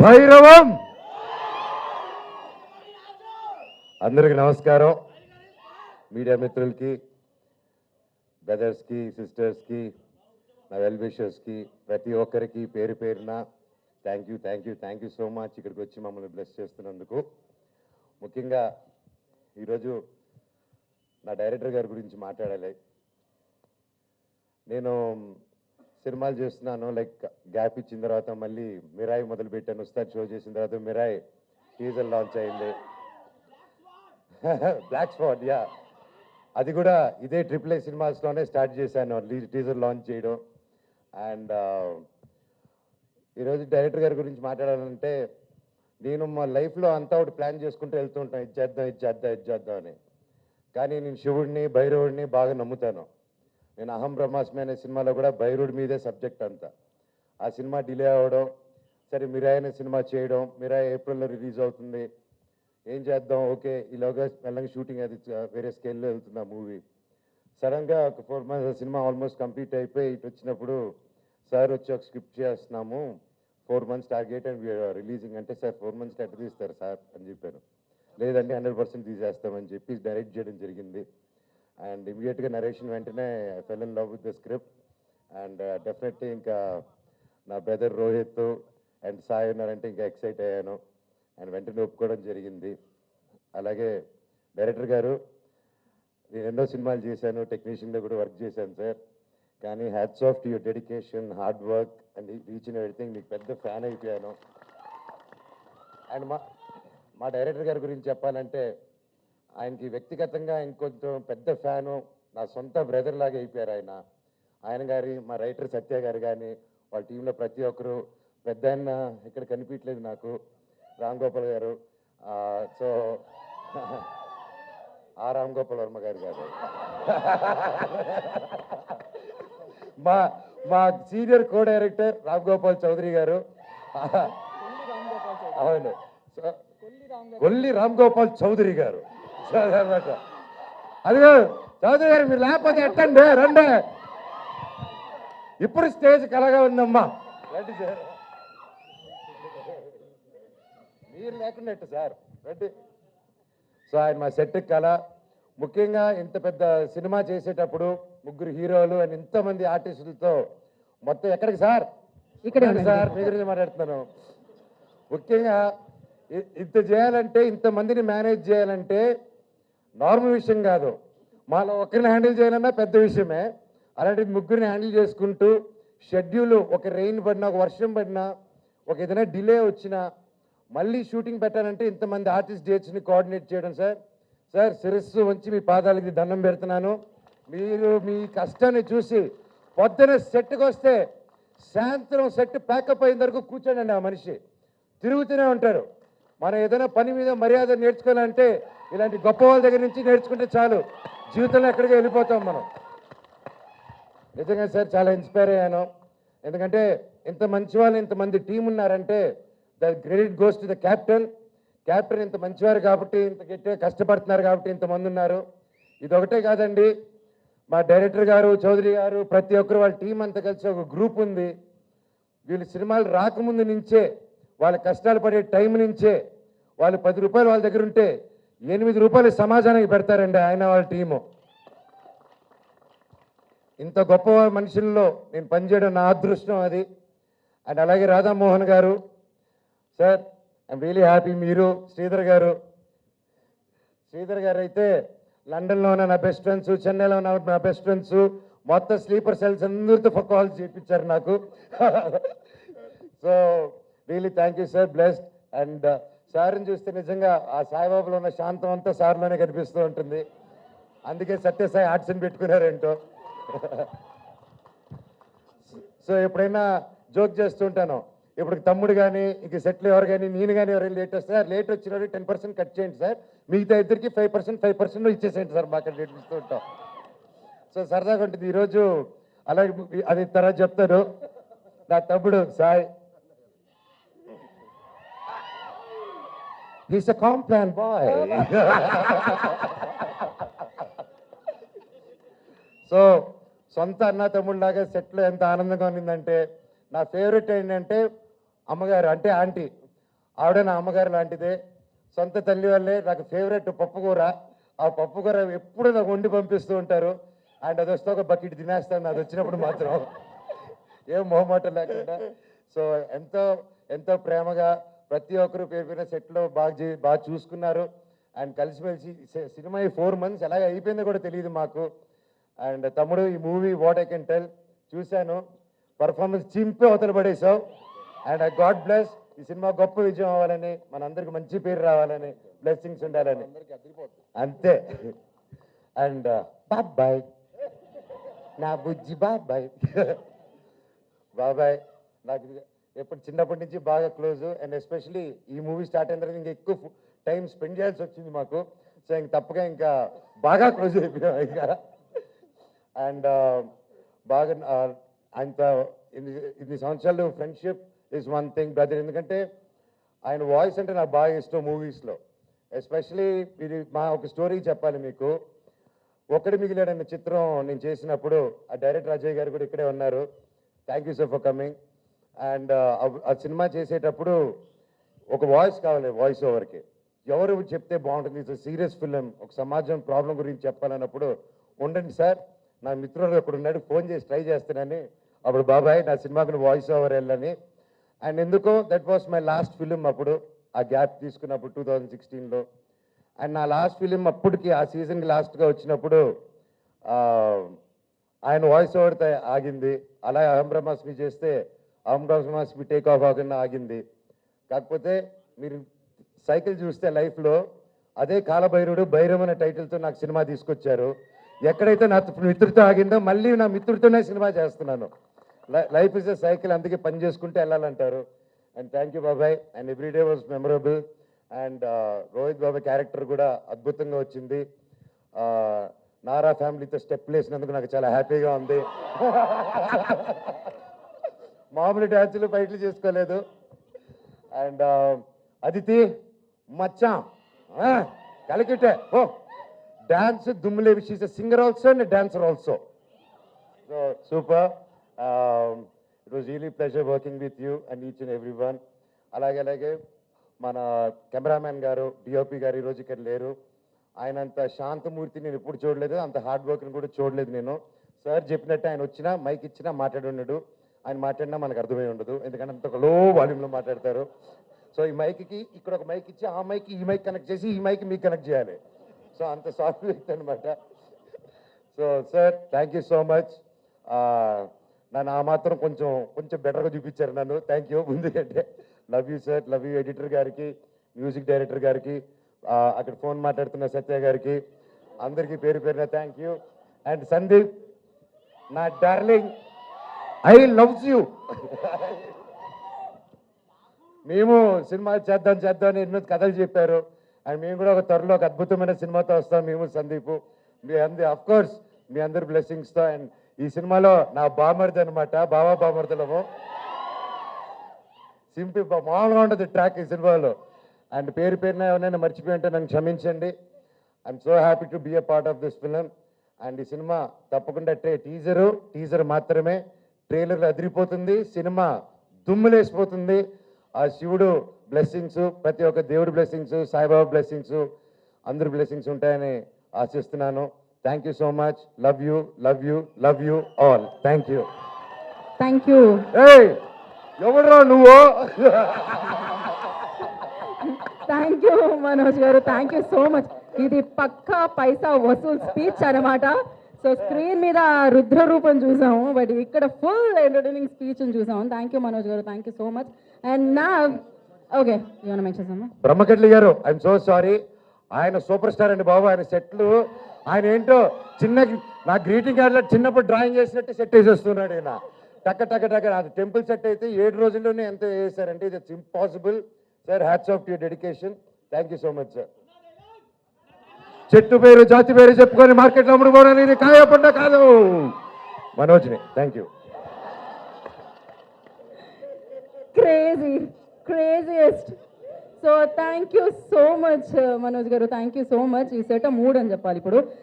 భైరవం. అందరికి నమస్కారం. మీడియా మిత్రులకి, బ్రదర్స్కి, సిస్టర్స్కి, నా వెల్ విషర్స్కి, ప్రతి ఒక్కరికి పేరు పేరున థ్యాంక్ యూ సో మచ్ ఇక్కడికి వచ్చి మమ్మల్ని బ్లెస్ చేస్తున్నందుకు. ముఖ్యంగా ఈరోజు నా డైరెక్టర్ గారి గురించి మాట్లాడాలి. నేను సినిమాలు చేస్తున్నాను, లైక్ గ్యాప్ ఇచ్చిన తర్వాత మళ్ళీ మిరాయి మొదలుపెట్టాను. ఉస్తాద్ షో చేసిన తర్వాత మిరాయి టీజర్ లాంచ్ అయింది. బ్లాక్ స్పాట్, యా, అది కూడా ఇదే AAA సినిమాస్లోనే స్టార్ట్ చేశాను టీజర్ లాంచ్ చేయడం. అండ్ ఈరోజు డైరెక్టర్ గారి గురించి మాట్లాడాలంటే, నేను మా లైఫ్లో అంతా ఒకటి ప్లాన్ చేసుకుంటూ వెళ్తూ ఉంటాను, ఇది చేద్దాం అని. కానీ నేను శివుడిని, భైరవుడిని బాగా నమ్ముతాను. నేను అహం బ్రహ్మాస్మి అనే సినిమాలో కూడా భైరవుడి మీదే సబ్జెక్ట్ అంతా. ఆ సినిమా డిలే అవ్వడం, సరే మిరాయి అనే సినిమా చేయడం, మిరాయి ఏప్రిల్లో రిలీజ్ అవుతుంది, ఏం చేద్దాం, ఓకే, ఈలోగా మెల్లగా షూటింగ్ అది వేరే స్కేల్లో వెళ్తుంది ఆ మూవీ. సడన్గా ఒక 4 months సినిమా ఆల్మోస్ట్ కంప్లీట్ అయిపోయి ఇటు వచ్చినప్పుడు సార్ వచ్చి ఒక స్క్రిప్ట్ చేస్తున్నాము, 4 months టార్గెట్ అండ్ రిలీజింగ్ అంటే, సార్ 4 months ఎట్లా తీస్తారు సార్ అని చెప్పాను. లేదండి 100% తీసేస్తామని చెప్పి డైరెక్ట్ చేయడం జరిగింది. అండ్ ఇమీడియట్గా నరేషన్ వెంటనే I fell in love with the script. And definitely ఇంకా నా బ్రదర్ రోహిత్ అండ్ సాయి ఉన్నారంటే ఇంకా ఎక్సైట్ అయ్యాను. అండ్ వెంటనే ఒప్పుకోవడం జరిగింది. అలాగే డైరెక్టర్ గారు, నేను ఎన్నో సినిమాలు చేశాను, టెక్నీషియన్లో కూడా వర్క్ చేశాను సార్. కానీ hats off to your dedication, hard work and each and everything. మీకు పెద్ద ఫ్యాన్ అయిపోయాను. అండ్ మా డైరెక్టర్ గారి గురించి చెప్పాలంటే, ఆయనకి వ్యక్తిగతంగా ఇంకొంచెం పెద్ద ఫ్యాను, నా సొంత బ్రదర్ లాగా అయిపోయారు ఆయన గారి, మా రైటర్ సత్య గారు కానీ, వాళ్ళ టీంలో ప్రతి ఒక్కరు. పెద్ద ఆయన ఇక్కడ కనిపించలేదు నాకు, రామ్ గోపాల్ గారు. సో ఆ రామ్ గోపాల్ వర్మ గారు కాదు, మా మా senior co director Ram Gopal Chowdary గారు. అవును, కొల్లి రామ్ గోపాల్ చౌదరి గారు అనమాట. అదిగో చౌదరి గారు, మీరు లేకపోతే ఎట్టండి, రండి. ఇప్పుడు స్టేజ్ కలగా ఉందమ్మా, రండి సార్. మీరు లేకుండా ఎట్టు సార్, రండి. సో ఆయన మా సెట్ కళ. ముఖ్యంగా ఇంత పెద్ద సినిమా చేసేటప్పుడు 3 హీరోలు అండ్ ఇంతమంది ఆర్టిస్టులతో మొత్తం ఎక్కడికి సార్, ఇక్కడ సార్ మీ గురించి మాట్లాడుతున్నాను. ముఖ్యంగా ఇంత చేయాలంటే, ఇంతమందిని మేనేజ్ చేయాలంటే నార్మల్ విషయం కాదు. మాలో ఒకరిని హ్యాండిల్ చేయాలన్నా పెద్ద విషయమే. అలాంటి 3 హ్యాండిల్ చేసుకుంటూ షెడ్యూల్, ఒక రెయిన్ పడినా, ఒక వర్షం పడినా, ఒక ఏదైనా డిలే వచ్చినా మళ్ళీ షూటింగ్ పెట్టాలంటే ఇంతమంది ఆర్టిస్ట్ డేట్స్ని కోఆర్డినేట్ చేయడం. సార్ శిరస్సు వంచి మీ పాదాలకి దండం పెడుతున్నాను. మీరు మీ కష్టాన్ని చూసి పొద్దున సెట్కి వస్తే సాయంత్రం సెట్ ప్యాకప్ అయిన వరకు కూర్చోండి. ఆ మనిషి తిరుగుతూనే ఉంటారు. మనం ఏదైనా పని మీద మర్యాద నేర్చుకోవాలంటే ఇలాంటి గొప్ప వాళ్ళ దగ్గర నుంచి నేర్చుకుంటే చాలు, జీవితంలో ఎక్కడికి వెళ్ళిపోతాం మనం. నిజంగా సార్ చాలా ఇన్స్పైర్ అయ్యాను. ఎందుకంటే ఇంత మంచి వాళ్ళు, ఇంతమంది టీం ఉన్నారంటే the credit goes to the captain. ఇంత మంచివారు కాబట్టి, ఇంత గట్టిగా కష్టపడుతున్నారు కాబట్టి ఇంతమంది ఉన్నారు. ఇది ఒకటే కాదండి, మా డైరెక్టర్ గారు, చౌదరి గారు, ప్రతి ఒక్కరు వాళ్ళ టీం అంతా కలిసి ఒక గ్రూప్ ఉంది. వీళ్ళు సినిమాలు రాకముందు నుంచే, వాళ్ళ కష్టాలు పడే టైం నుంచే, వాళ్ళు 10 రూపాయలు వాళ్ళ దగ్గర ఉంటే 8 రూపాయలు సమాజానికి పెడతారండి ఆయన వాళ్ళ టీము. ఇంత గొప్ప మనుషుల్లో నేను పనిచేయడం నా అదృష్టం అది. అండ్ అలాగే రాధామోహన్ గారు సార్, ఐఎమ్ రియలీ హ్యాపీ. మీరు శ్రీధర్ గారు అయితే లండన్లో ఉన్న నా బెస్ట్ ఫ్రెండ్స్, చెన్నైలో ఉన్న నా బెస్ట్ ఫ్రెండ్స్, మొత్తం స్లీపర్ సెల్స్ అందరితో కాల్ చేయించారు నాకు. So really thank you sir, blessed. And సార్ని చూస్తే నిజంగా ఆ సాయిబాబాలో ఉన్న శాంతం అంతా సార్లోనే కనిపిస్తూ ఉంటుంది. అందుకే సత్యసాయి ఆర్ట్స్ అని పెట్టుకున్నారేంటో. సో ఎప్పుడైనా జోక్ చేస్తుంటాను, ఇప్పుడు తమ్ముడు కానీ, ఇంక సెట్లు ఎవరు కానీ, నేను కానీ ఎవరైనా లేట్ వస్తే, లేట్ వచ్చిన 10% కట్ చేయండి సార్, మిగతా ఇద్దరికి 5% ఇచ్చేసేయండి సార్, మాకు నేర్పిస్తూ ఉంటాం. సో సరదాగా ఉంటుంది. ఈరోజు అలాగే అది తర్వాత చెప్తాను. నా తమ్ముడు Sai, he's a Complan bye. So సొంత అన్న తమ్ముళ్ళలాగా సెట్లో ఎంత ఆనందంగా ఉన్నిందంటే, నా ఫేవరెట్ ఏంటంటే అమ్మగారు, అంటే ఆంటీ. ఆవిడ నా అమ్మగారు లాంటిదే, సొంత తల్లి వల్లే నాకు ఫేవరెట్ పప్పుకూర. ఆ పప్పుకూర ఎప్పుడు నాకు వండి పంపిస్తూ ఉంటారు. అండ్ అది వస్తే ఒక బకెట్ తినేస్తాను అది వచ్చినప్పుడు మాత్రం, ఏం మొహమాటం లేకుండా. సో ఎంతో ఎంతో ప్రేమగా ప్రతి ఒక్కరు పేరు పేరున సెట్లో బాగా చూసుకున్నారు. అండ్ కలిసిమెలిసి సినిమా ఈ 4 months ఎలాగ అయిపోయిందో కూడా తెలియదు మాకు. అండ్ తమ్ముడు, ఈ movie what I can tell, చూశాను, పర్ఫార్మెన్స్ చింపే అవతల పడేసావు. అండ్ ఐ గాడ్ బ్లెస్, ఈ సినిమా గొప్ప విజయం అవ్వాలని, మనందరికి మంచి పేరు రావాలని, బ్లెస్సింగ్స్ ఉండాలని అంతే. అండ్ బాబాయ్, నా బుజ్జి బాబాయ్. బాబాయ్ నాకు ఎప్పుడు చిన్నప్పటి నుంచి బాగా క్లోజ్. అండ్ ఎస్పెషలీ ఈ మూవీ స్టార్ట్ అయిన తర్వాత ఇంకా ఎక్కువ టైం స్పెండ్ చేయాల్సి వచ్చింది మాకు. సో ఇంక తప్పగా ఇంకా బాగా క్లోజ్ అయిపోయాం ఇంకా. అండ్ బాగా అంత ఇన్ని సంవత్సరాలు friendship is one thing brother. ఎందుకంటే ఆయన వాయిస్ అంటే నాకు బాగా ఇష్టం మూవీస్లో. ఎస్పెషలీ ఇది ఒక స్టోరీ చెప్పాలి మీకు. ఒక్కడి మిగిలాడన్న చిత్రం నేను చేసినప్పుడు ఆ డైరెక్టర్ అజయ్ గారు కూడా ఇక్కడే ఉన్నారు. Thank you sir for coming. And ఆ సినిమా చేసేటప్పుడు ఒక వాయిస్ కావాలి, వాయిస్ ఓవర్కి ఎవరు చెప్తే బాగుంటుంది, ఇట్స్ సీరియస్ ఫిలిం, ఒక సమాజం ప్రాబ్లం గురించి చెప్పాలన్నప్పుడు ఉండండి సార్, నా మిత్రుడు అక్కడ ఉన్నాడు, ఫోన్ చేసి ట్రై చేస్తానని. అప్పుడు బాబాయ్ నా సినిమాకి వాయిస్ ఓవర్ వెళ్ళని. అండ్ ఎందుకో that was my last film అప్పుడు, ఆ గ్యాప్ తీసుకున్నప్పుడు 2016లో. అండ్ నా లాస్ట్ ఫిలిం అప్పటికి ఆ సీజన్కి లాస్ట్గా వచ్చినప్పుడు ఆయన వాయిస్ ఓవర్తో ఆగింది. అలాగే అహం బ్రహ్మాస్మి చేస్తే అహం బ్రహ్మాస్మి టేక్ ఆఫ్ ఆగకుండా ఆగింది. కాకపోతే మీరు సైకిల్ చూస్తే లైఫ్లో అదే కాలభైరుడు భైరవ్ అనే టైటిల్తో నాకు సినిమా తీసుకొచ్చారు. ఎక్కడైతే నా మిత్రుడితో ఆగిందో మళ్ళీ నా మిత్రుడితోనే సినిమా చేస్తున్నాను. లైఫ్ ఇస్ ఎ సైకిల్, అందుకే పని చేసుకుంటే వెళ్ళాలంటారు. అండ్ థ్యాంక్ యూ బాబాయ్. And everyday was memorable. And Rohit బాబాయ్ క్యారెక్టర్ కూడా అద్భుతంగా వచ్చింది. నారా ఫ్యామిలీతో స్టెప్ వేసినందుకు నాకు చాలా హ్యాపీగా ఉంది. మామూలు డ్యాన్సులు ఫైట్లు చేసుకోలేదు. అండ్ అదితి మచ్చా కలికిటే ఓ డాన్స్ దుమ్ములేవి, she's a singer also and dancer also. So super. It was really pleasure working with you and each and every one. అలాగే మన కెమెరామ్యాన్ గారు, డిఓపి గారు ఈరోజు ఇక్కడ లేరు. ఆయన అంత శాంతమూర్తి నేను ఎప్పుడు చూడలేదు, అంత హార్డ్ వర్క్ని కూడా చూడలేదు నేను. సార్ చెప్పినట్టు ఆయన వచ్చినా మైక్ ఇచ్చినా మాట్లాడి ఉండడు, ఆయన మాట్లాడినా మనకు అర్థమై ఉండదు, ఎందుకంటే అంత ఒక లో వాల్యూమ్లో మాట్లాడతారు. సో ఈ మైక్కి ఇక్కడ ఒక మైక్ ఇచ్చి ఆ మైక్ ఈ మైక్ కనెక్ట్ చేసి ఈ మైక్ మీకు కనెక్ట్ చేయాలి. సో అంత సాఫ్ట్ వ్యక్తి అనమాట. So sir thank you so much. నన్ను ఆ మాత్రం కొంచెం బెటర్గా చూపించారు నన్ను. Thank you. ముందుకంటే love you sir, love you editor గారికి, మ్యూజిక్ డైరెక్టర్ గారికి, అక్కడ ఫోన్ మాట్లాడుతున్న సత్య గారికి, అందరికీ పేరు పేరున థ్యాంక్ యూ. అండ్ సందీప్ నా డార్లింగ్, ఐ లవ్స్ యూ. మేము సినిమా చేద్దాం అని ఎన్నో కథలు చెప్పారు. అండ్ మేము కూడా ఒక త్వరలో ఒక అద్భుతమైన సినిమాతో వస్తాం మేము సందీప్. అఫ్కోర్స్ మీ అందరి బ్లెస్సింగ్స్తో. అండ్ ఈ సినిమాలో నా బామర్ది అనమాట, బామర్దలము. సింపుల్ మామూలుగా ఉంటుంది ట్రాక్ ఈ సినిమాలో. అండ్ పేరు పేరున ఎవరైనా మర్చిపోయి ఉంటే నన్ను క్షమించండి. I'm so happy to be a part of this film. And ఈ సినిమా తప్పకుండా టీజర్ మాత్రమే, ట్రైలర్ అదిరిపోతుంది, సినిమా దుమ్ములేసిపోతుంది. ఆ శివుడు బ్లెస్సింగ్స్, ప్రతి ఒక్క దేవుడి బ్లెస్సింగ్స్, సాయిబాబా బ్లెస్సింగ్స్, అందరి బ్లెస్సింగ్స్ ఉంటాయని ఆశిస్తున్నాను. Thank you so much. Love you, love you, love you all. Thank you. Thank you. ఎవడరా నువ్వు? Thank you Manoj garu, thank you so much. ఇది పక్కా పైసా వసూల్ స్పీచ్ అనమాట. సో స్క్రీన్ మీద రుద్ర రూపం చూసాము, బట్ ఇక్కడ ఫుల్ ఎంటర్టైనింగ్ స్పీచ్ చూసాము. Thank you Manoj garu, thank you so much. And నా ఓకే ఏమైనా మెన్షన్ అమ్మా? బ్రహ్మకట్లి గారు, ఐఎమ్ సో సారీ. ఆయన సూపర్ స్టార్ అండి బాబు. ఆయన సెట్లు, ఆయన ఏంటో నా గ్రీటింగ్ కార్డులో చిన్నప్పుడు డ్రాయింగ్ చేసినట్టు సెట్ వేసేస్తున్నాడు ఆయన. టక్క అది టెంపుల్ సెట్ అయితే 7 రోజుల్లోనే ఎంత వేసారంటే it's impossible. Sir hats off to your dedication. Thank you so much sir. చెట్టు పేరు జాతి పేరు చెప్పుకొని మార్కెట్లో అమ్ముడుకోవడం అనేది కాయపడ్డ కాదు. మనోజ్ని thank you. Craziest. So thank you so much Manoj garu, thank you so much. ఈ సెట్ 3 అని చెప్పాలి ఇప్పుడు.